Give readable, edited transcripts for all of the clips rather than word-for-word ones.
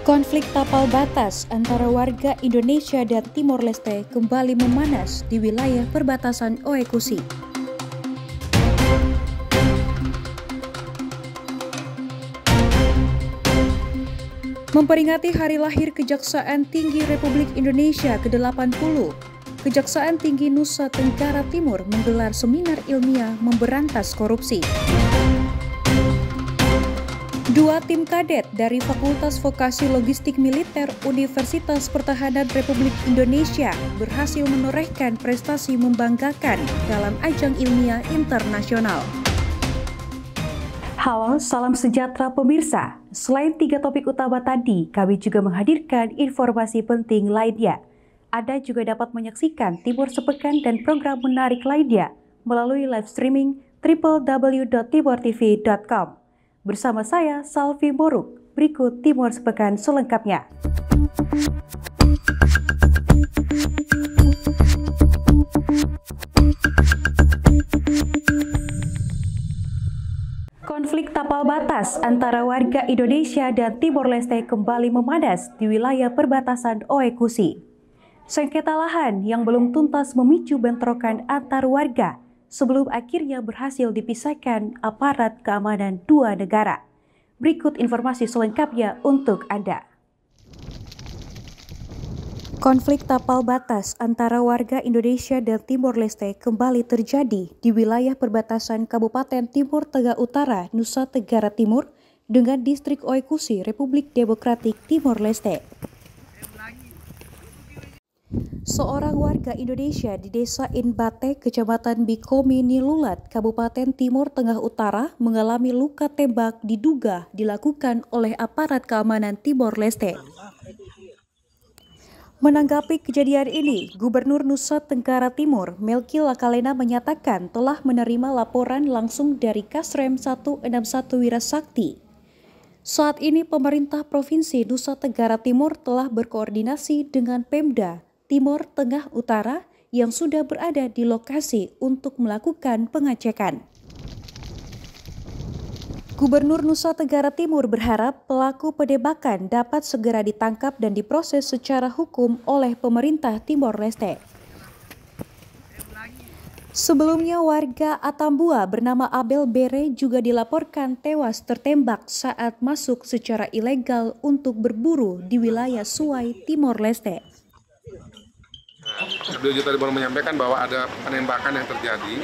Konflik tapal batas antara warga Indonesia dan Timor Leste kembali memanas di wilayah perbatasan Oekusi. Memperingati hari lahir Kejaksaan Tinggi Republik Indonesia ke-80, Kejaksaan Tinggi Nusa Tenggara Timur menggelar seminar ilmiah memberantas korupsi. Dua tim kadet dari Fakultas Vokasi Logistik Militer Universitas Pertahanan Republik Indonesia berhasil menorehkan prestasi membanggakan dalam ajang ilmiah internasional. Halo, salam sejahtera pemirsa. Selain 3 topik utama tadi, kami juga menghadirkan informasi penting lainnya. Anda juga dapat menyaksikan Timur Sepekan dan program menarik lainnya melalui live streaming www.timortv.com. Bersama saya, Salvi Boruk. Berikut Timur Sepekan selengkapnya. Konflik tapal batas antara warga Indonesia dan Timor Leste kembali memanas di wilayah perbatasan Oekusi. Sengketa lahan yang belum tuntas memicu bentrokan antar warga sebelum akhirnya berhasil dipisahkan aparat keamanan dua negara. Berikut informasi selengkapnya untuk Anda. Konflik tapal batas antara warga Indonesia dan Timor Leste kembali terjadi di wilayah perbatasan Kabupaten Timur Tengah Utara, Nusa Tenggara Timur dengan distrik Oekusi, Republik Demokratik Timor Leste. Seorang warga Indonesia di Desa Inbate, Kecamatan Bikomi Nilulat, Kabupaten Timur Tengah Utara mengalami luka tembak diduga dilakukan oleh aparat keamanan Timor Leste. Menanggapi kejadian ini, Gubernur Nusa Tenggara Timur, Melki Lakalena menyatakan telah menerima laporan langsung dari Kasrem 161 Wirasakti. Saat ini pemerintah Provinsi Nusa Tenggara Timur telah berkoordinasi dengan Pemda Timur Tengah Utara yang sudah berada di lokasi untuk melakukan pengecekan. Gubernur Nusa Tenggara Timur berharap pelaku penembakan dapat segera ditangkap dan diproses secara hukum oleh pemerintah Timor Leste. Sebelumnya warga Atambua bernama Abel Bere juga dilaporkan tewas tertembak saat masuk secara ilegal untuk berburu di wilayah Suai, Timor Leste. Beliau tadi baru menyampaikan bahwa ada penembakan yang terjadi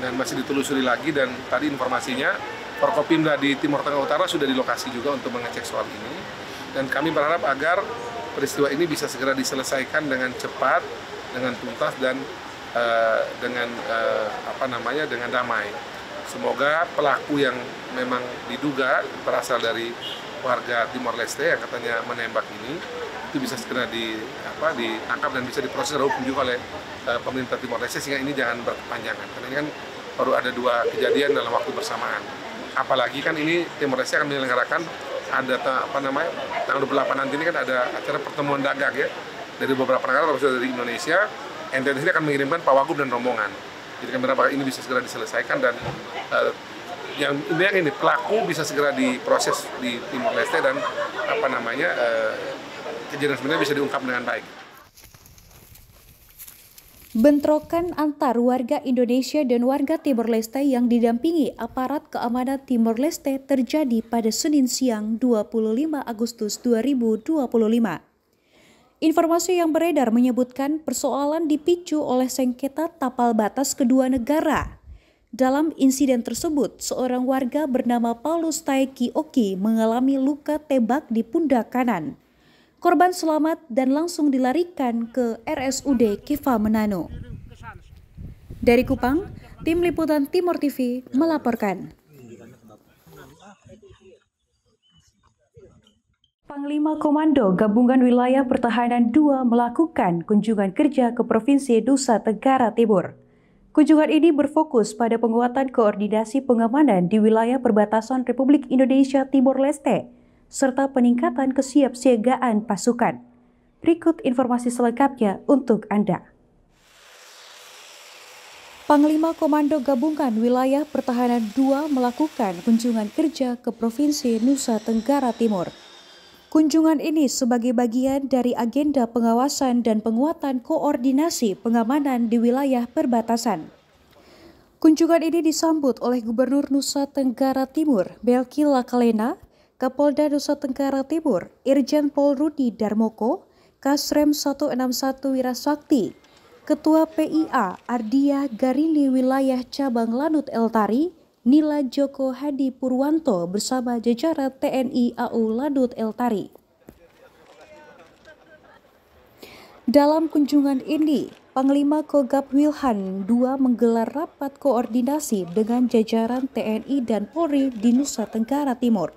dan masih ditelusuri lagi, dan tadi informasinya Forkopimda di Timur Tengah Utara sudah di lokasi juga untuk mengecek soal ini, dan kami berharap agar peristiwa ini bisa segera diselesaikan dengan cepat, dengan tuntas dan dengan damai. Semoga pelaku yang memang diduga berasal dari warga Timor Leste yang katanya menembak ini itu bisa segera ditangkap dan bisa diproses hukum juga oleh pemerintah Timor Leste, sehingga ini jangan berkepanjangan. Karena ini kan baru ada 2 kejadian dalam waktu bersamaan. Apalagi kan ini Timor Leste akan menyelenggarakan ada tanggal 28 nanti ini kan ada acara pertemuan dagang ya dari beberapa negara termasuk dari Indonesia. NTT ini akan mengirimkan Pak Wagub dan rombongan. Jadi kami berharap ini bisa segera diselesaikan dan yang ini pelaku bisa segera diproses di Timor Leste dan kejadian sebenarnya bisa diungkap dengan baik. Bentrokan antar warga Indonesia dan warga Timor Leste yang didampingi aparat keamanan Timor Leste terjadi pada Senin siang 25 Agustus 2025. Informasi yang beredar menyebutkan persoalan dipicu oleh sengketa tapal batas kedua negara. Dalam insiden tersebut, seorang warga bernama Paulus Taeki Oki mengalami luka tembak di pundak kanan. Korban selamat dan langsung dilarikan ke RSUD Keva Manado. Dari Kupang, tim liputan Timor TV melaporkan. Panglima Komando Gabungan Wilayah Pertahanan II melakukan kunjungan kerja ke Provinsi Nusa Tenggara Timur. Kunjungan ini berfokus pada penguatan koordinasi pengamanan di wilayah perbatasan Republik Indonesia Timor Leste, serta peningkatan kesiapsiagaan pasukan. Berikut informasi selengkapnya untuk Anda. Panglima Komando Gabungan Wilayah Pertahanan II melakukan kunjungan kerja ke Provinsi Nusa Tenggara Timur. Kunjungan ini sebagai bagian dari agenda pengawasan dan penguatan koordinasi pengamanan di wilayah perbatasan. Kunjungan ini disambut oleh Gubernur Nusa Tenggara Timur, Melki Lakalena, Kapolda Nusa Tenggara Timur, Irjen Pol Rudi Darmoko, Kasrem 161 Wirasakti, Ketua PIA Ardia Garini Wilayah Cabang Lanut Eltari, Nila Joko Hadi Purwanto bersama jajaran TNI AU Lanut Eltari. Dalam kunjungan ini, Panglima Kogab Wilhan II menggelar rapat koordinasi dengan jajaran TNI dan Polri di Nusa Tenggara Timur.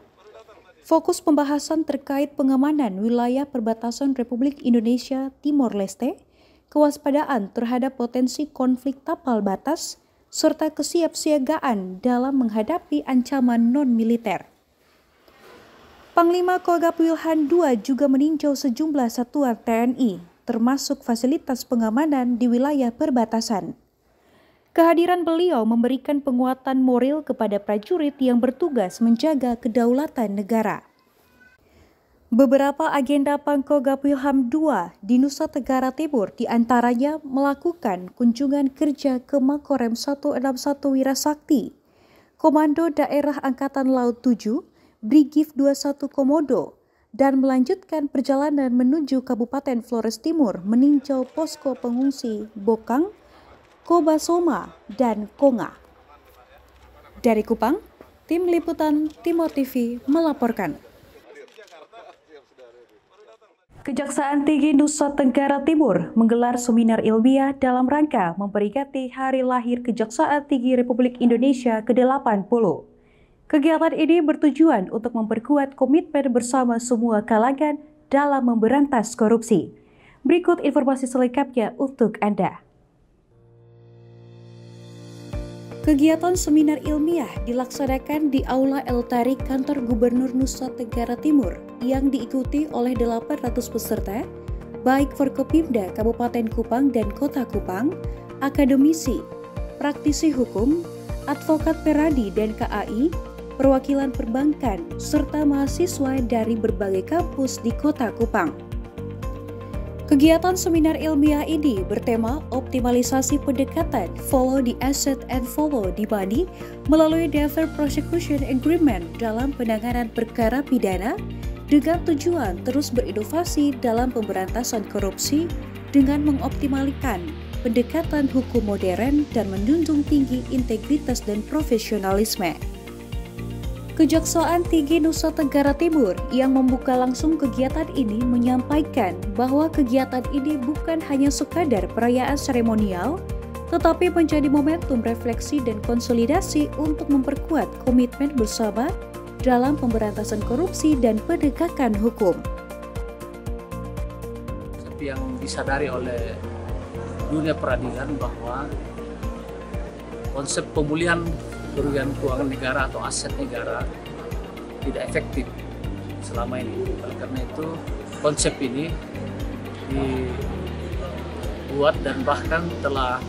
Fokus pembahasan terkait pengamanan wilayah perbatasan Republik Indonesia Timor Leste, kewaspadaan terhadap potensi konflik tapal batas, serta kesiapsiagaan dalam menghadapi ancaman non-militer. Panglima Kogab Wilhan II juga meninjau sejumlah satuan TNI, termasuk fasilitas pengamanan di wilayah perbatasan. Kehadiran beliau memberikan penguatan moral kepada prajurit yang bertugas menjaga kedaulatan negara. Beberapa agenda Pangkogab Wilhan II di Nusa Tenggara Timur diantaranya melakukan kunjungan kerja ke Makorem 161 Wirasakti, Komando Daerah Angkatan Laut 7, Brigif 21 Komodo, dan melanjutkan perjalanan menuju Kabupaten Flores Timur meninjau posko pengungsi Bokang, Kobasoma, dan Konga. Dari Kupang, Tim Liputan Timor TV melaporkan. Kejaksaan Tinggi Nusa Tenggara Timur menggelar seminar ilmiah dalam rangka memperingati Hari Lahir Kejaksaan Tinggi Republik Indonesia ke-80. Kegiatan ini bertujuan untuk memperkuat komitmen bersama semua kalangan dalam memberantas korupsi. Berikut informasi selengkapnya untuk Anda. Kegiatan seminar ilmiah dilaksanakan di Aula Eltari Kantor Gubernur Nusa Tenggara Timur yang diikuti oleh 800 peserta, baik Forkopimda Kabupaten Kupang dan Kota Kupang, akademisi, praktisi hukum, advokat Peradi dan KAI, perwakilan perbankan, serta mahasiswa dari berbagai kampus di Kota Kupang. Kegiatan seminar ilmiah ini bertema optimalisasi pendekatan follow the asset and follow the money melalui Deferred Prosecution Agreement dalam penanganan perkara pidana dengan tujuan terus berinovasi dalam pemberantasan korupsi dengan mengoptimalkan pendekatan hukum modern dan menjunjung tinggi integritas dan profesionalisme. Kejaksaan Tinggi Nusa Tenggara Timur yang membuka langsung kegiatan ini menyampaikan bahwa kegiatan ini bukan hanya sekadar perayaan seremonial, tetapi menjadi momentum refleksi dan konsolidasi untuk memperkuat komitmen bersama dalam pemberantasan korupsi dan penegakan hukum. Yang disadari oleh dunia peradilan bahwa konsep pemulihan kerugian keuangan negara atau aset negara tidak efektif selama ini. Oleh karena itu konsep ini dibuat dan bahkan telah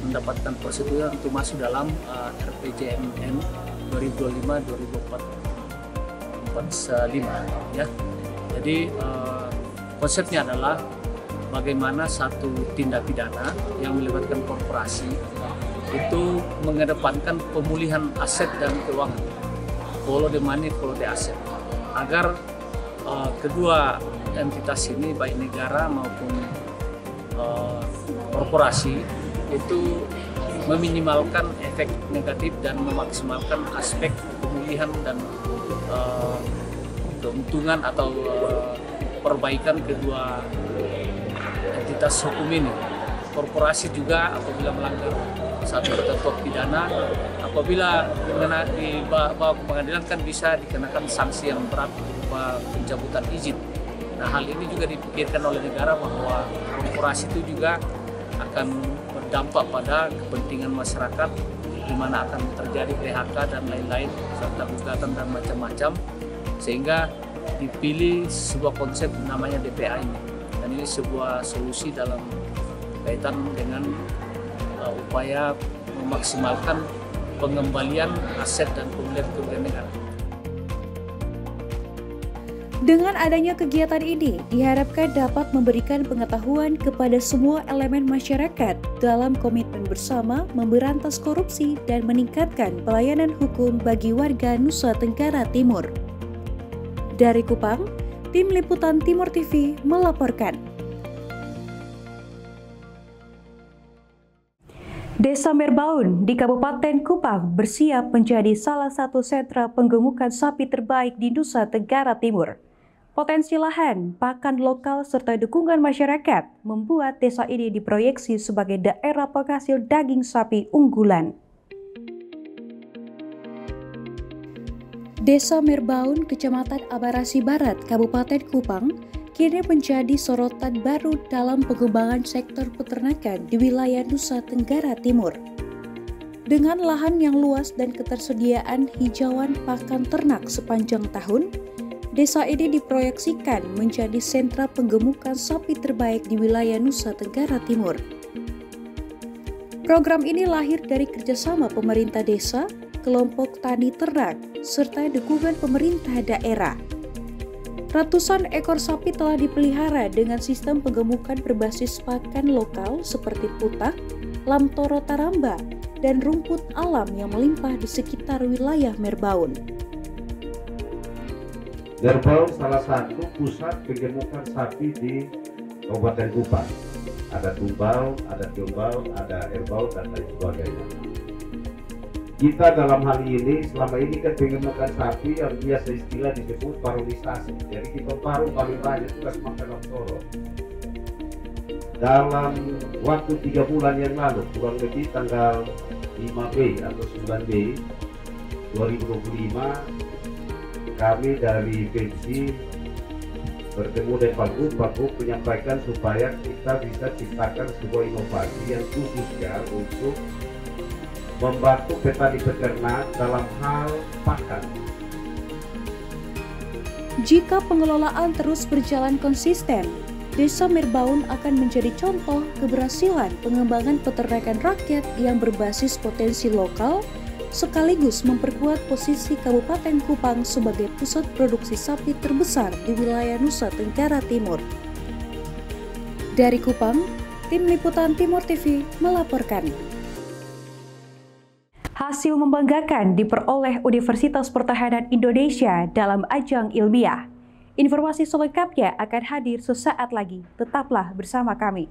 mendapatkan persetujuan untuk masuk dalam RPJMN 2025-2045 ya. Jadi konsepnya adalah bagaimana satu tindak pidana yang melibatkan korporasi itu mengedepankan pemulihan aset dan keuangan, follow the money, follow the asset, agar kedua entitas ini baik negara maupun korporasi itu meminimalkan efek negatif dan memaksimalkan aspek pemulihan dan keuntungan atau perbaikan kedua entitas hukum ini. Korporasi juga apabila melanggar satu ketentuan pidana, apabila di bawah pengadilan kan bisa dikenakan sanksi yang berat berupa pencabutan izin. Nah, hal ini juga dipikirkan oleh negara bahwa korporasi itu juga akan berdampak pada kepentingan masyarakat, di mana akan terjadi PHK dan lain-lain serta gugatan dan macam-macam, sehingga dipilih sebuah konsep namanya DPA ini. Dan ini sebuah solusi dalam kaitan dengan upaya memaksimalkan pengembalian aset dan pemulihan kerugian negara. Dengan adanya kegiatan ini, diharapkan dapat memberikan pengetahuan kepada semua elemen masyarakat dalam komitmen bersama memberantas korupsi dan meningkatkan pelayanan hukum bagi warga Nusa Tenggara Timur. Dari Kupang, Tim Liputan Timur TV melaporkan. Desa Merbaun di Kabupaten Kupang bersiap menjadi salah satu sentra penggemukan sapi terbaik di Nusa Tenggara Timur. Potensi lahan, pakan lokal, serta dukungan masyarakat membuat desa ini diproyeksi sebagai daerah penghasil daging sapi unggulan. Desa Merbaun, Kecamatan Abarasi Barat, Kabupaten Kupang, kini menjadi sorotan baru dalam pengembangan sektor peternakan di wilayah Nusa Tenggara Timur. Dengan lahan yang luas dan ketersediaan hijauan pakan ternak sepanjang tahun, desa ini diproyeksikan menjadi sentra penggemukan sapi terbaik di wilayah Nusa Tenggara Timur. Program ini lahir dari kerjasama pemerintah desa, kelompok tani ternak, serta dukungan pemerintah daerah. Ratusan ekor sapi telah dipelihara dengan sistem penggemukan berbasis pakan lokal seperti putak, lamtoro taramba, dan rumput alam yang melimpah di sekitar wilayah Merbaun. Merbaun salah satu pusat penggemukan sapi di Kabupaten Kupang. Ada Tumbal, ada Jombal, ada Erbau, dan lain sebagainya. Kita dalam hal ini, selama ini kan penggemukan sapi yang biasa istilah disebut parunisasi. Jadi kita paru paling banyak tugas makan lamtoro. Dalam waktu 3 bulan yang lalu, kurang lebih tanggal 5 Mei atau 9 Mei 2025, kami dari Pensi bertemu dengan Pak Gub menyampaikan supaya kita bisa ciptakan sebuah inovasi yang khususnya untuk membantu petani peternak dalam hal pakan. Jika pengelolaan terus berjalan konsisten, Desa Merbaun akan menjadi contoh keberhasilan pengembangan peternakan rakyat yang berbasis potensi lokal, sekaligus memperkuat posisi Kabupaten Kupang sebagai pusat produksi sapi terbesar di wilayah Nusa Tenggara Timur. Dari Kupang, Tim Liputan Timur TV melaporkan. Hasil membanggakan diperoleh Universitas Pertahanan Indonesia dalam ajang ilmiah. Informasi selengkapnya akan hadir sesaat lagi. Tetaplah bersama kami.